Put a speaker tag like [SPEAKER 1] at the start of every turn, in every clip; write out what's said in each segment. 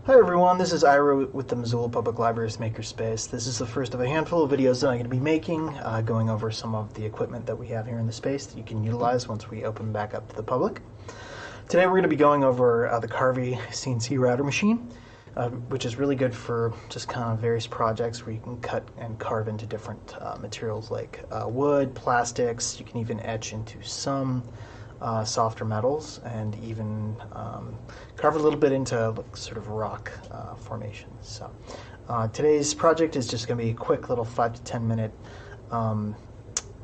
[SPEAKER 1] Hi everyone, this is Ira with the Missoula Public Library's Makerspace. This is the first of a handful of videos that I'm going to be making, going over some of the equipment that we have here in the space that you can utilize once we open back up to the public. Today we're going to be going over the Carvey CNC router machine, which is really good for just kind of various projects where you can cut and carve into different materials like wood, plastics. You can even etch into some softer metals, and even carve a little bit into sort of rock formations. So today's project is just going to be a quick little 5 to 10 minute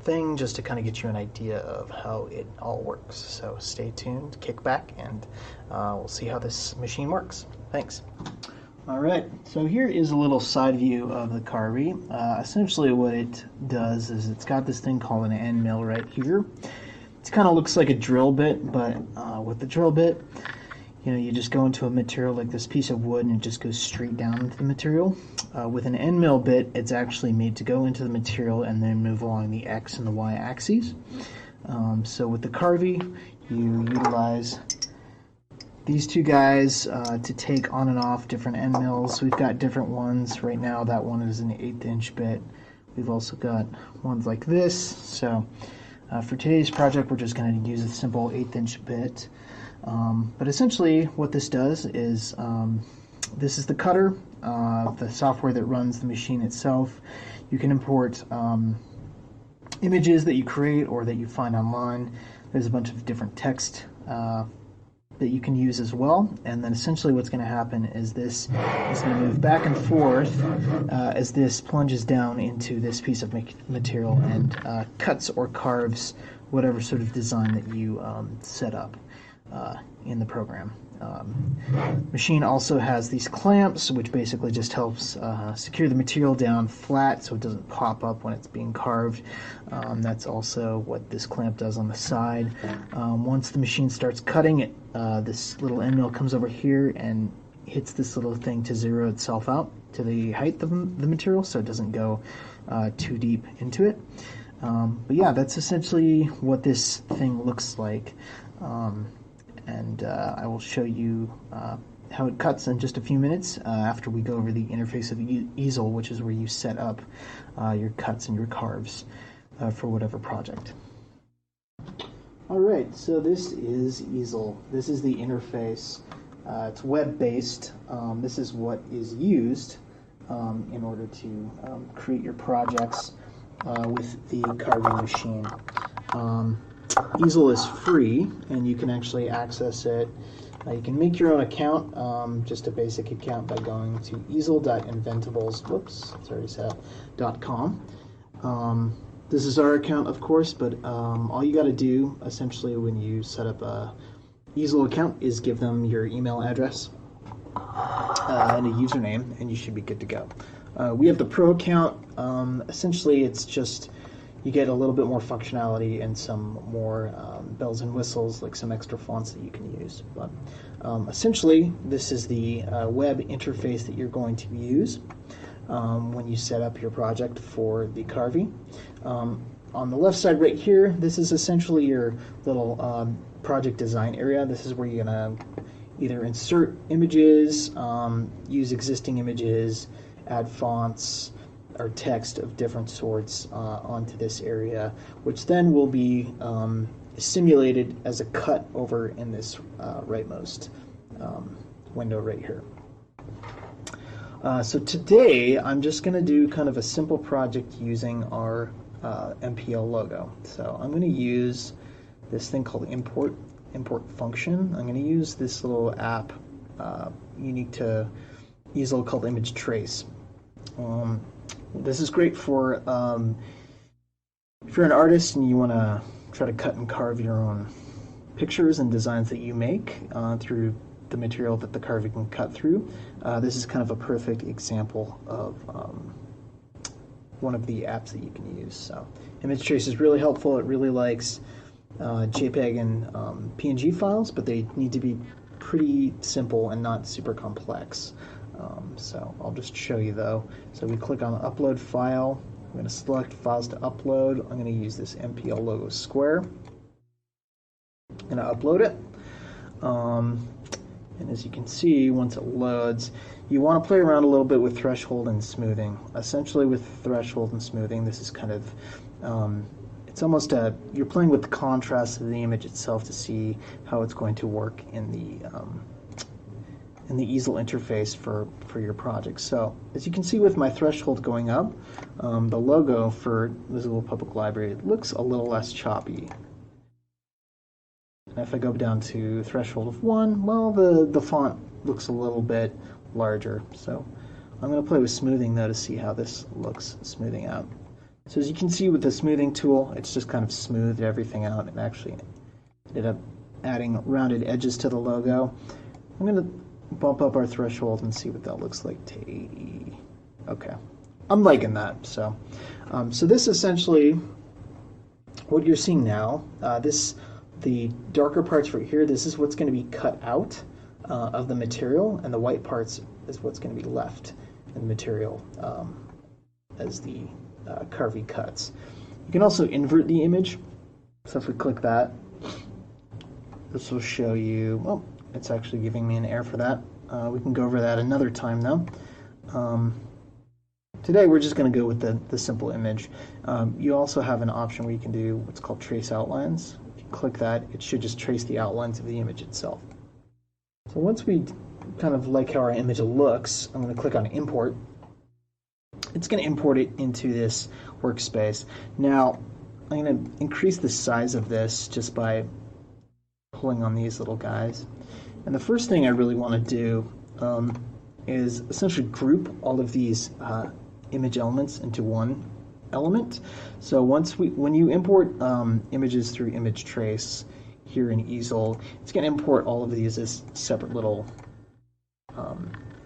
[SPEAKER 1] thing just to kind of get you an idea of how it all works. So stay tuned, kick back, and we'll see how this machine works. Thanks. All right, so here is a little side view of the Carvey. Essentially what it does is it's got this thing called an end mill right here. It kind of looks like a drill bit, but with the drill bit, you just go into a material like this piece of wood and it just goes straight down into the material. With an end mill bit, it's actually made to go into the material and then move along the X and the Y axes. So with the Carvey, you utilize these two guys to take on and off different end mills. We've got different ones. Right now that one is an 1/8 inch bit. We've also got ones like this. So for today's project, we're just going to use a simple 1/8 inch bit. But essentially what this does is, this is the cutter, the software that runs the machine itself. You can import images that you create or that you find online. There's a bunch of different text that you can use as well, and then essentially what's going to happen is this is going to move back and forth as this plunges down into this piece of material and cuts or carves whatever sort of design that you set up in the program. Machine also has these clamps, which basically just helps secure the material down flat so it doesn't pop up when it's being carved. That's also what this clamp does on the side. Once the machine starts cutting it, this little end mill comes over here and hits this little thing to zero itself out to the height of the material so it doesn't go too deep into it. But yeah, that's essentially what this thing looks like. And I will show you how it cuts in just a few minutes after we go over the interface of easel, which is where you set up your cuts and your carves for whatever project. Alright, so this is easel. This is the interface. It's web-based. This is what is used in order to create your projects with the Carvey machine. Easel is free, and you can actually access it. You can make your own account, just a basic account, by going to easel.inventables.com. This is our account, of course, but all you got to do, essentially, when you set up a easel account is give them your email address and a username, and you should be good to go. We have the Pro account. Essentially, it's just you get a little bit more functionality and some more bells and whistles, like some extra fonts that you can use. But essentially, this is the web interface that you're going to use when you set up your project for the Carvey. On the left side right here, this is essentially your little project design area. This is where you're going to either insert images, use existing images, add fonts, or text of different sorts onto this area, which then will be simulated as a cut over in this rightmost window right here. So today I'm just going to do kind of a simple project using our MPL logo. So I'm going to use this thing called import function. I'm going to use this little app unique to easel called Image Trace. This is great for if you're an artist and you want to try to cut and carve your own pictures and designs that you make through the material that the Carvey can cut through. This is kind of a perfect example of one of the apps that you can use. So Image Trace is really helpful. It really likes JPEG and PNG files, but they need to be pretty simple and not super complex. So I'll just show you though. So we click on the upload file. I'm going to select files to upload. I'm going to use this MPL logo square. I'm going to upload it. And as you can see, once it loads, you want to play around a little bit with threshold and smoothing. Essentially with threshold and smoothing, this is kind of, it's almost you're playing with the contrast of the image itself to see how it's going to work in the easel interface for your project. So as you can see with my threshold going up, the logo for Missoula Public Library looks a little less choppy. And if I go down to threshold of 1, well, the font looks a little bit larger. So I'm going to play with smoothing though to see how this looks smoothing out. So as you can see with the smoothing tool, it's just kind of smoothed everything out and actually ended up adding rounded edges to the logo. I'm going to bump up our threshold and see what that looks like to 80. Okay, I'm liking that. So this essentially, what you're seeing now, the darker parts right here, this is what's going to be cut out of the material, and the white parts is what's going to be left in the material as the Carvey cuts. You can also invert the image. So if we click that, this will show you, well, it's actually giving me an error for that. We can go over that another time though. Today we're just going to go with the simple image. You also have an option where you can do what's called trace outlines. Click that, it should just trace the outlines of the image itself. So once we kind of like how our image looks, I'm going to click on import. It's going to import it into this workspace. Now I'm going to increase the size of this just by pulling on these little guys. And the first thing I really want to do is essentially group all of these image elements into one element. So when you import images through image trace here in easel, it's going to import all of these as separate little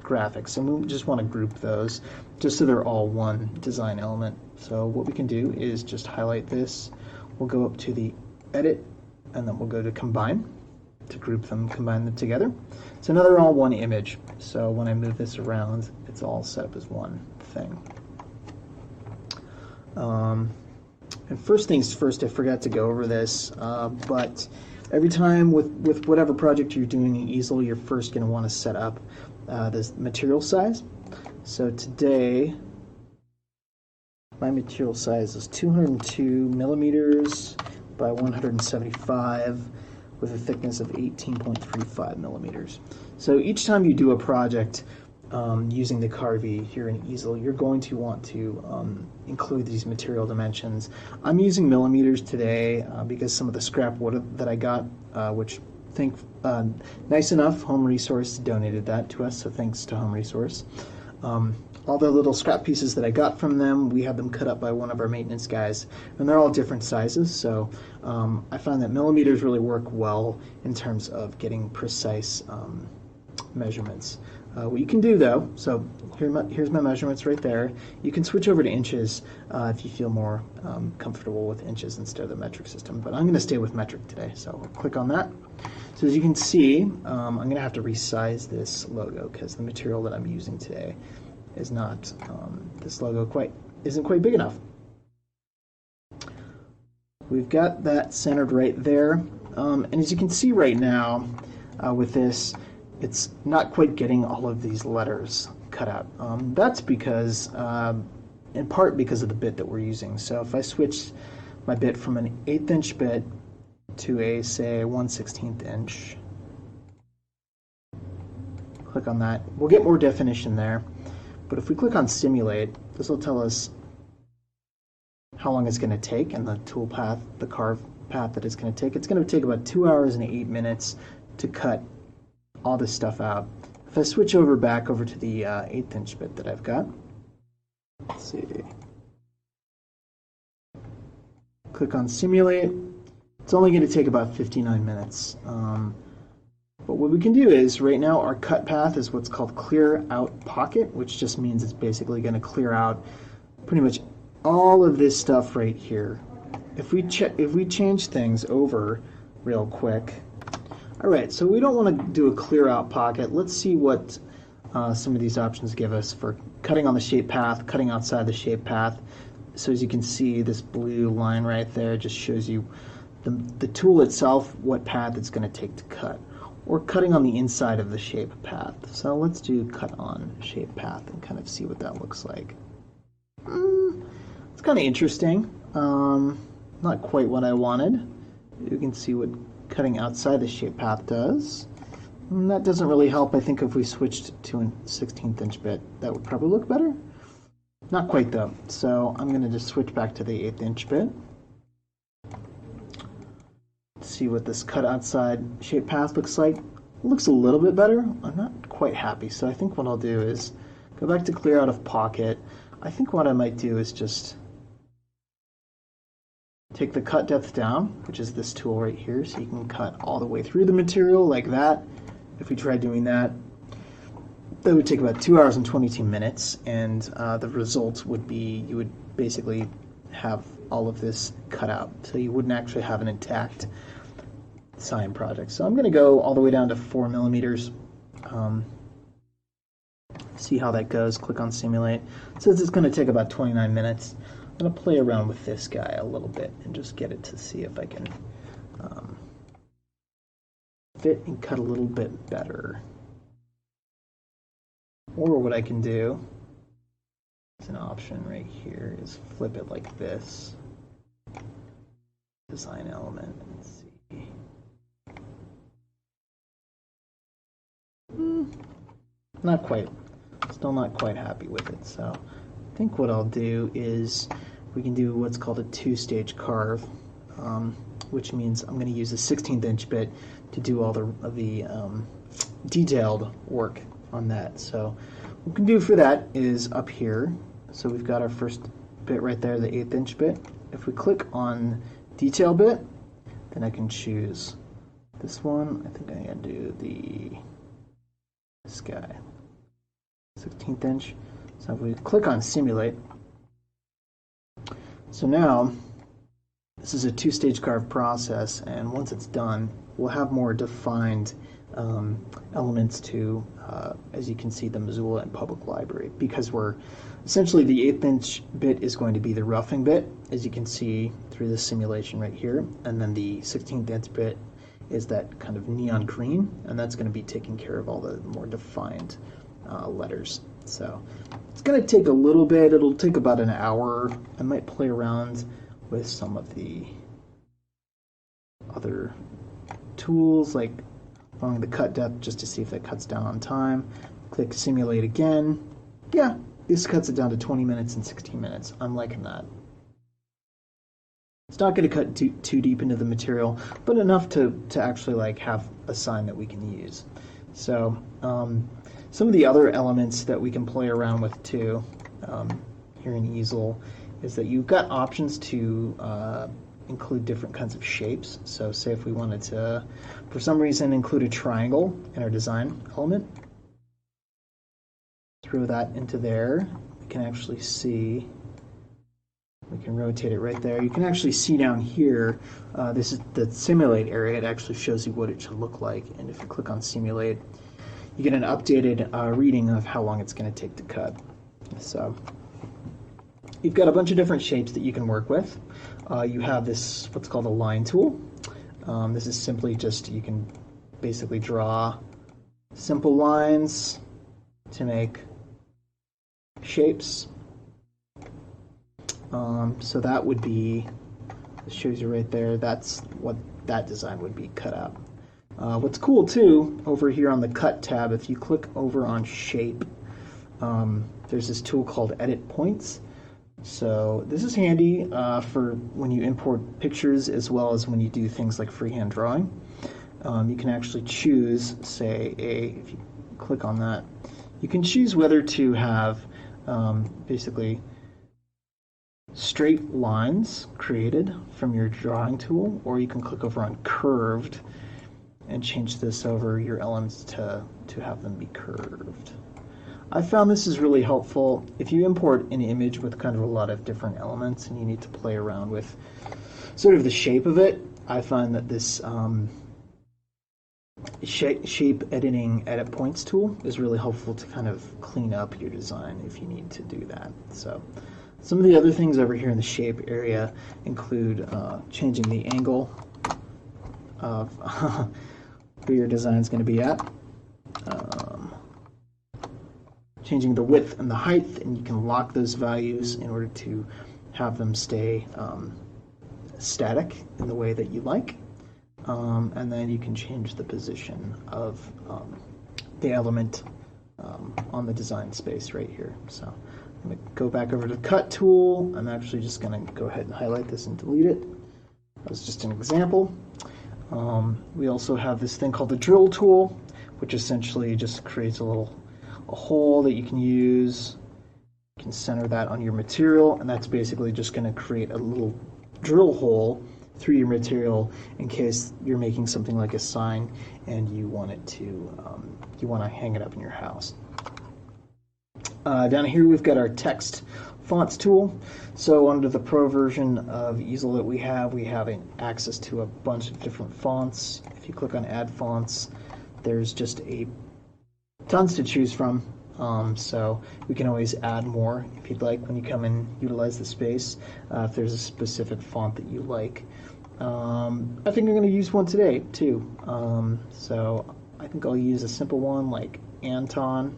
[SPEAKER 1] graphics, and we just want to group those just so they're all one design element. So what we can do is just highlight this, we'll go up to the edit, and then we'll go to combine to group them, combine them together. So now they're all one image, so when I move this around, it's all set up as one thing. And first things first, I forgot to go over this, but every time with whatever project you're doing in easel, you're first going to want to set up this material size. So today, my material size is 202 millimeters by 175 with a thickness of 18.35 millimeters. So each time you do a project using the Carvey here in easel, you're going to want to include these material dimensions. I'm using millimeters today because some of the scrap wood that I got, which I think nice enough, Home Resource donated that to us, so thanks to Home Resource. All the little scrap pieces that I got from them, we had them cut up by one of our maintenance guys, and they're all different sizes, so I found that millimeters really work well in terms of getting precise measurements. What you can do though, so here's my measurements right there. You can switch over to inches if you feel more comfortable with inches instead of the metric system, but I'm going to stay with metric today, so I'll click on that. So as you can see, I'm going to have to resize this logo because the material that I'm using today is not, this logo isn't quite big enough. We've got that centered right there, and as you can see right now with this, it's not quite getting all of these letters cut out. That's because, in part because of the bit that we're using. So if I switch my bit from an 1/8 inch bit to a, say, 1/16 inch, click on that, we'll get more definition there. But if we click on simulate, this will tell us how long it's going to take and the tool path, the carve path that it's going to take. It's going to take about 2 hours and 8 minutes to cut all this stuff out. If I switch back over to the 1/8 inch bit that I've got, let's see, click on simulate, it's only going to take about 59 minutes. But what we can do is, right now our cut path is what's called clear out pocket, which just means it's basically going to clear out pretty much all of this stuff right here. If we change things over real quick, alright, so we don't want to do a clear out pocket. Let's see what some of these options give us for cutting on the shape path, cutting outside the shape path. So as you can see, this blue line right there just shows you the tool itself, what path it's going to take to cut, or cutting on the inside of the shape path. So let's do cut on shape path and kind of see what that looks like. It's kind of interesting. Not quite what I wanted. You can see what cutting outside the shape path does. And that doesn't really help. I think if we switched to a 16th inch bit, that would probably look better. Not quite though. So I'm going to just switch back to the 8th inch bit. See what this cut outside shape path looks like. It looks a little bit better. I'm not quite happy, so I think what I'll do is go back to clear out of pocket. I think what I might do is just take the cut depth down, which is this tool right here, so you can cut all the way through the material like that. If we tried doing that, that would take about 2 hours and 22 minutes, and the result would be you would basically have all of this cut out, so you wouldn't actually have an intact sign project. So I'm going to go all the way down to 4 millimeters. See how that goes. Click on simulate. It says it's going to take about 29 minutes. I'm going to play around with this guy a little bit and just get it to see if I can fit and cut a little bit better. Or what I can do, it's an option right here, is flip it like this. Design element, let's see. Not quite. Still not quite happy with it. So I think what I'll do is we can do what's called a two-stage carve, which means I'm going to use a 16th inch bit to do all the detailed work on that. So what we can do for that is up here. So we've got our first bit right there, the 8th inch bit. If we click on detail bit, then I can choose this one. I think I'm going to do this guy, 16th inch. So if we click on simulate, so now this is a two-stage carve process, and once it's done, we'll have more defined elements to, as you can see, the Missoula and Public Library, because we're essentially the 8th inch bit is going to be the roughing bit, as you can see through this simulation right here, and then the 16th inch bit is that kind of neon green, and that's going to be taking care of all the more defined letters. So it's going to take a little bit. It'll take about an hour. I might play around with some of the other tools, like following the cut depth, just to see if that cuts down on time. Click simulate again. Yeah, this cuts it down to 20 minutes and 16 minutes. I'm liking that. It's not going to cut too deep into the material, but enough to actually like have a sign that we can use. So some of the other elements that we can play around with too here in Easel is that you've got options to include different kinds of shapes. So say if we wanted to, for some reason, include a triangle in our design element, throw that into there. We can actually see, we can rotate it right there. You can actually see down here, this is the simulate area. It actually shows you what it should look like. And if you click on simulate, you get an updated reading of how long it's going to take to cut. So you've got a bunch of different shapes that you can work with. You have this, what's called a line tool. This is simply just, you can basically draw simple lines to make shapes. So that would be, it shows you right there, that's what that design would be cut out. What's cool too, over here on the cut tab, if you click over on shape, there's this tool called edit points. So this is handy for when you import pictures, as well as when you do things like freehand drawing. You can actually choose, say, if you click on that, you can choose whether to have basically straight lines created from your drawing tool, or you can click over on curved and change this over your elements to have them be curved. I found this is really helpful if you import an image with kind of a lot of different elements and you need to play around with sort of the shape of it. I find that this shape editing edit points tool is really helpful to kind of clean up your design if you need to do that. So some of the other things over here in the shape area include changing the angle of where your design is going to be at. Changing the width and the height, and you can lock those values in order to have them stay static in the way that you like. And then you can change the position of the element on the design space right here. So I'm going to go back over to the cut tool. I'm actually just going to go ahead and highlight this and delete it. That was just an example. We also have this thing called the drill tool, which essentially just creates a hole that you can use. You can center that on your material, and that's basically just going to create a little drill hole through your material in case you're making something like a sign and you want to hang it up in your house. Down here we've got our text fonts tool. So under the Pro version of Easel that we have access to a bunch of different fonts. If you click on Add Fonts, there's just tons to choose from. So we can always add more if you'd like when you come and utilize the space, if there's a specific font that you like. I think I'm going to use one today too. So I think I'll use a simple one like Anton.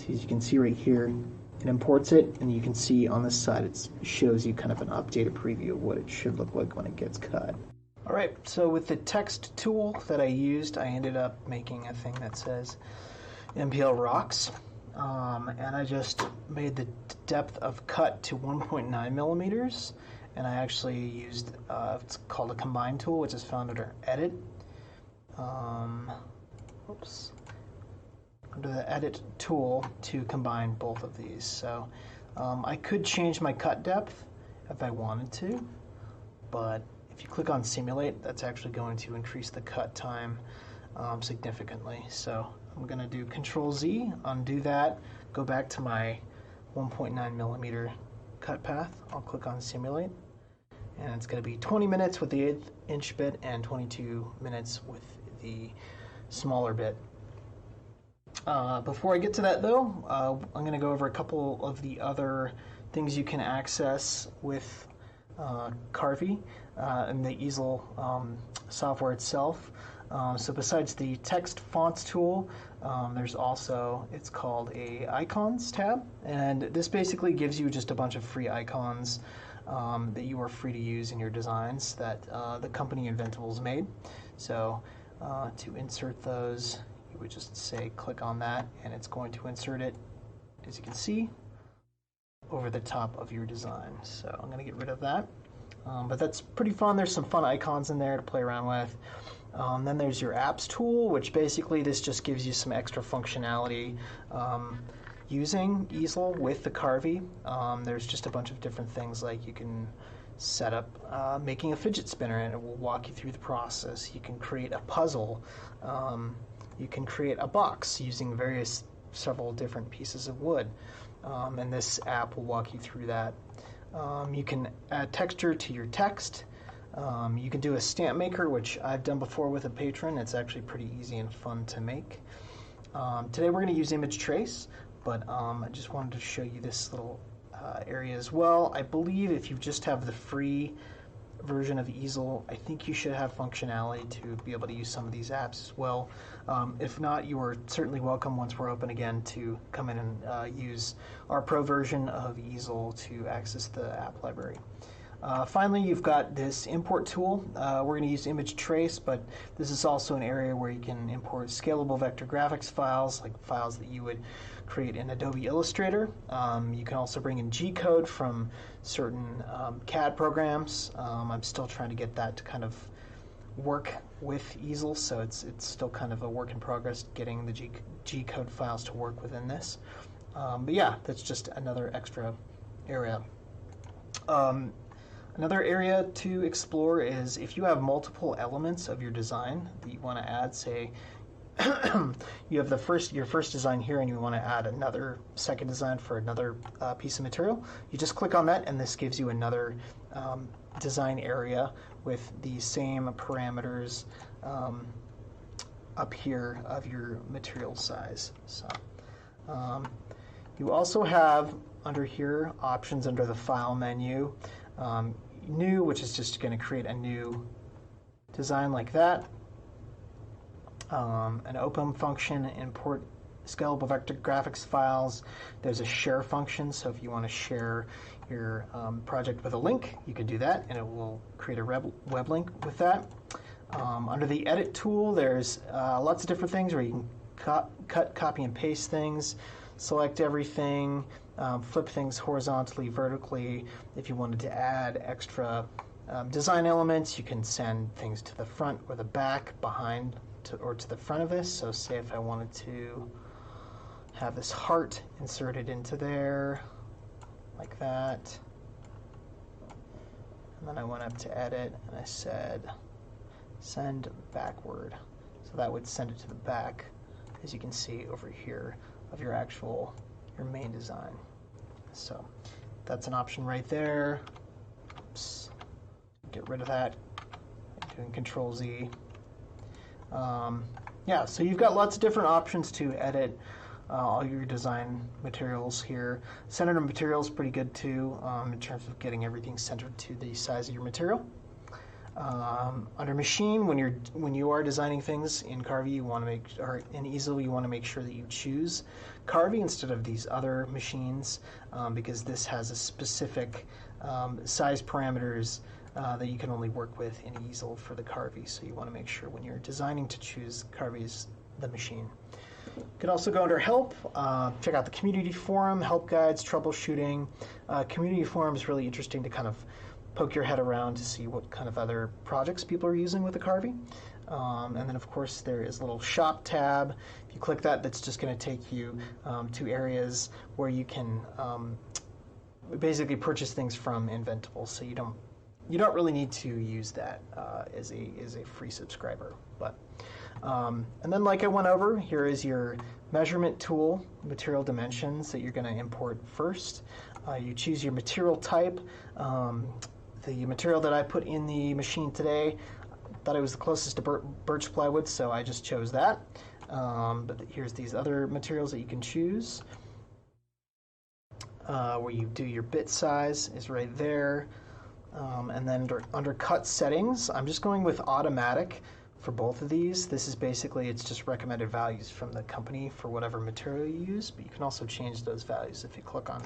[SPEAKER 1] As you can see right here, it imports it, and you can see on this side it shows you kind of an updated preview of what it should look like when it gets cut. Alright, so with the text tool that I used, I ended up making a thing that says MPL rocks, and I just made the depth of cut to 1.9 millimeters, and I actually used, it's called a combine tool, which is found under Edit. Under the Edit tool to combine both of these. So I could change my cut depth if I wanted to, but if you click on Simulate, that's actually going to increase the cut time significantly. So I'm going to do Control-Z, undo that, go back to my 1.9 millimeter cut path. I'll click on Simulate, and it's going to be 20 minutes with the 1/8 inch bit and 22 minutes with the smaller bit. Before I get to that though, I'm going to go over a couple of the other things you can access with Carvey and the Easel software itself. So besides the text fonts tool, there's also, it's called a icons tab, and this basically gives you just a bunch of free icons that you are free to use in your designs that the company Inventables made. So to insert those, you would just say click on that, and it's going to insert it, as you can see, over the top of your design. So I'm going to get rid of that. But that's pretty fun. There's some fun icons in there to play around with. Then there's your apps tool, which basically this just gives you some extra functionality using Easel with the Carvey. There's just a bunch of different things, like you can set up making a fidget spinner, and it will walk you through the process. You can create a puzzle. You can create a box using several different pieces of wood, and this app will walk you through that. You can add texture to your text. You can do a stamp maker, which I've done before with a patron. It's actually pretty easy and fun to make. Today we're going to use image trace, but I just wanted to show you this little area as well. I believe if you just have the free version of Easel, I think you should have functionality to be able to use some of these apps as well. If not, you are certainly welcome once we're open again to come in and use our Pro version of Easel to access the app library. Finally, you've got this import tool. We're going to use image trace, but this is also an area where you can import scalable vector graphics files, like files that you would create in Adobe Illustrator. You can also bring in G-code from certain CAD programs. I'm still trying to get that to kind of work with Easel, so it's still kind of a work in progress getting the G-code files to work within this. But yeah, that's just another extra area. Another area to explore is if you have multiple elements of your design that you want to add. Say you have your first design here, and you want to add another second design for another piece of material. You just click on that, and this gives you another design area with the same parameters up here of your material size. So you also have under here options under the File menu. New, which is just going to create a new design like that. An open function, import scalable vector graphics files. There's a share function, so if you want to share your project with a link, you can do that, and it will create a web link with that. Under the edit tool, there's lots of different things where you can cut, copy, and paste things, select everything, flip things horizontally, vertically. If you wanted to add extra design elements, you can send things to the front or the back, behind, or to the front of this. So say if I wanted to have this heart inserted into there, like that. And then I went up to edit and I said, send backward. So that would send it to the back, as you can see over here, of your main design. So that's an option right there. Oops. Get rid of that. Doing Control Z. Yeah, so you've got lots of different options to edit all your design materials here. Centered material is pretty good too, in terms of getting everything centered to the size of your material. Under Machine, when you are designing things in Carvey, in Easel, you want to make sure that you choose Carvey instead of these other machines, because this has a specific size parameters that you can only work with in Easel for the Carvey. So you want to make sure when you're designing to choose Carvey's the machine. You can also go under Help, check out the community forum, help guides, troubleshooting. Community forum is really interesting to kind of poke your head around to see what kind of other projects people are using with the Carvey. And then of course there is a little shop tab. If you click that, that's just going to take you to areas where you can basically purchase things from Inventable. So you don't really need to use that as a free subscriber. But and then, like I went over, here is your measurement tool, material dimensions that you're going to import first. You choose your material type. The material that I put in the machine today, thought it was the closest to birch plywood, so I just chose that. But here's these other materials that you can choose. Where you do your bit size is right there. And then under cut settings, I'm just going with automatic for both of these. This is basically, it's just recommended values from the company for whatever material you use, but you can also change those values if you click on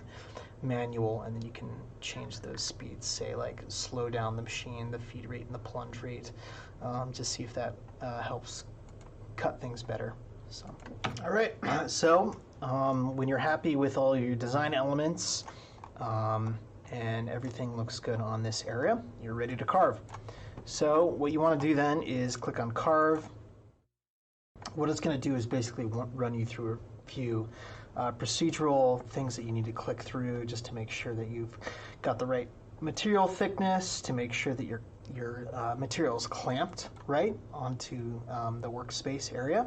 [SPEAKER 1] manual, and then you can change those speeds, say like slow down the machine, the feed rate, and the plunge rate, to see if that helps cut things better. So, all right, so when you're happy with all your design elements, and everything looks good on this area, you're ready to carve. So what you want to do then is click on Carve. What it's going to do is basically run you through a few procedural things that you need to click through just to make sure that you've got the right material thickness, to make sure that your material is clamped right onto the workspace area,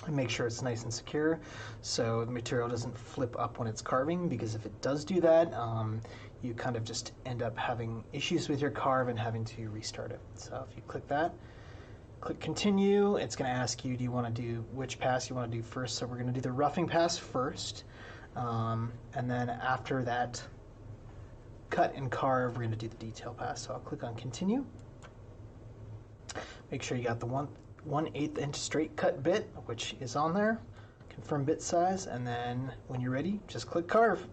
[SPEAKER 1] and make sure it's nice and secure so the material doesn't flip up when it's carving, because if it does do that, you kind of just end up having issues with your carve and having to restart it. So if you click that, click continue, it's going to ask you, do you want to do which pass you want to do first. So we're going to do the roughing pass first, and then after that cut and carve, we're going to do the detail pass. So I'll click on continue. Make sure you got the 1/8 inch straight cut bit, which is on there. Confirm bit size, and then when you're ready, just click carve.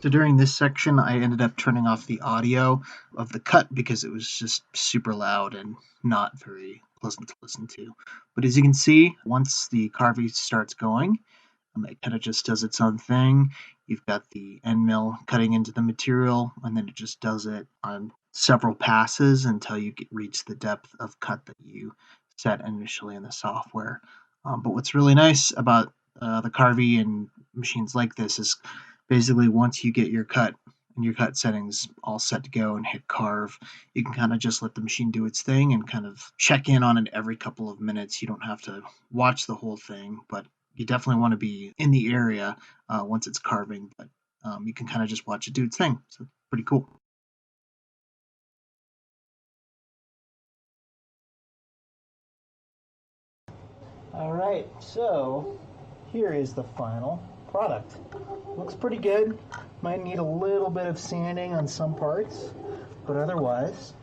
[SPEAKER 1] So during this section, I ended up turning off the audio of the cut because it was just super loud and not very pleasant to listen to. But as you can see, once the Carvey starts going, it kind of just does its own thing. You've got the end mill cutting into the material, and then it just does it on several passes until you reach the depth of cut that you set initially in the software. But what's really nice about the Carvey and machines like this is basically once you get your cut and your cut settings all set to go and hit carve, you can kind of just let the machine do its thing and kind of check in on it every couple of minutes. You don't have to watch the whole thing, but you definitely want to be in the area once it's carving, but you can kind of just watch it do its thing. So pretty cool. All right, so here is the final product. Looks pretty good. Might need a little bit of sanding on some parts, but otherwise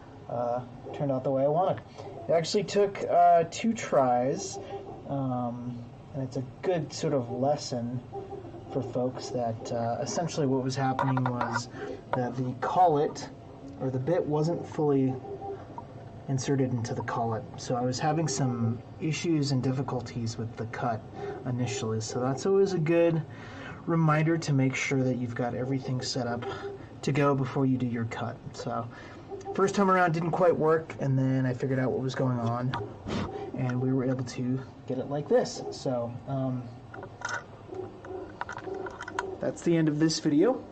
[SPEAKER 1] turned out the way I wanted. It actually took 2 tries, and it's a good sort of lesson for folks that essentially what was happening was that the collet, or the bit, wasn't fully inserted into the collet. So I was having some issues and difficulties with the cut initially. So that's always a good reminder to make sure that you've got everything set up to go before you do your cut. So first time around didn't quite work, and then I figured out what was going on, and we were able to get it like this. So that's the end of this video.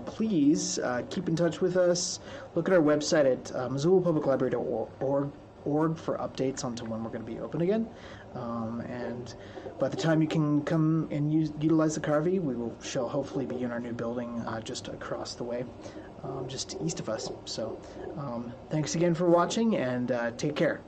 [SPEAKER 1] Please keep in touch with us. Look at our website at MissoulaPublicLibrary.org for updates onto when we're going to be open again. And by the time you can come and utilize the Carvey, we shall hopefully be in our new building just across the way, just east of us. So thanks again for watching, and take care.